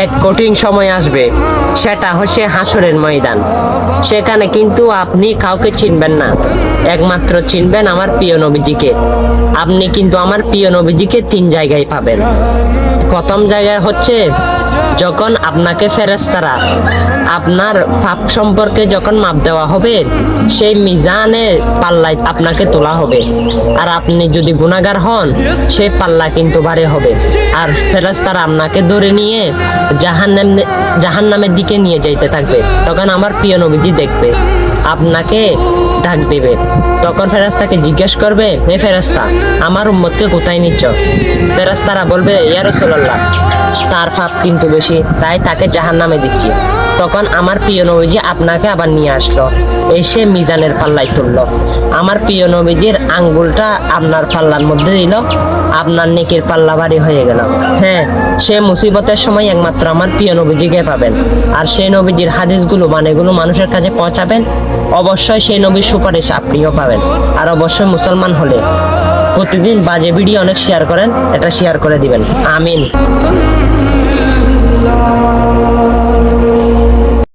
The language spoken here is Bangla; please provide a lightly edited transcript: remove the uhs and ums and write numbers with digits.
এক কঠিন সময় আসবে, সেটা হচ্ছে হাসরের ময়দান। সেখানে কিন্তু আপনি কাউকে চিনবেন না, একমাত্র চিনবেন আমার প্রিয় নবীজিকে। আপনি কিন্তু আমার প্রিয় নবীজিকে 3 জায়গায় পাবেন। প্রথম জায়গায় হচ্ছে যখন আপনাকে ফেরেশতারা আপনার পাপ সম্পর্কে যখন মাপ দেওয়া হবে, সেই মিজানের পাল্লায় আপনাকে তোলা হবে। আর আপনি যদি গুনাহগার হন, সেই পাল্লা কিন্তু ভারী হবে। আর ফেরেশতারা আপনাকে ধরে নিয়ে জাহান্নামের দিকে নিয়ে যাইতে থাকবে। তখন আমার প্রিয় নবীজি দেখবে, আপনাকে ডাক দেবে। তখন ফেরেশতাকে জিজ্ঞেস করবে, হে ফেরেশতা, আমার উম্মতকে কোথায় নিচ্ছ? ফেরেশতারা বলবে, ইয়া রাসূলুল্লাহ, তার পাপ কিন্তু বেশি, তাই তাকে জাহান্নামে দিচ্ছি। তখন আমার প্রিয় নবীজি আপনাকে আবার নিয়ে আসলো, এসে মিজানের পাল্লায় তুললো। আমার প্রিয় নবীজির আঙ্গুলটা আপনার পাল্লার মধ্যে দিল, আপনার নেকির পাল্লা ভারী হয়ে গেল। হ্যাঁ, সে মুসিবতের সময় একমাত্র আমার প্রিয় নবীজিকে পাবেন। আর সেই নবীজির হাদিসগুলো মানেগুলো মানুষের কাছে পৌঁছাবেন, অবশ্যই সেই নবীর সুপারিশ আপনিও পাবেন। আর অবশ্যই মুসলমান হলে প্রতিদিন বাজে ভিডিও অনেক শেয়ার করেন, এটা শেয়ার করে দিবেন। আমিন।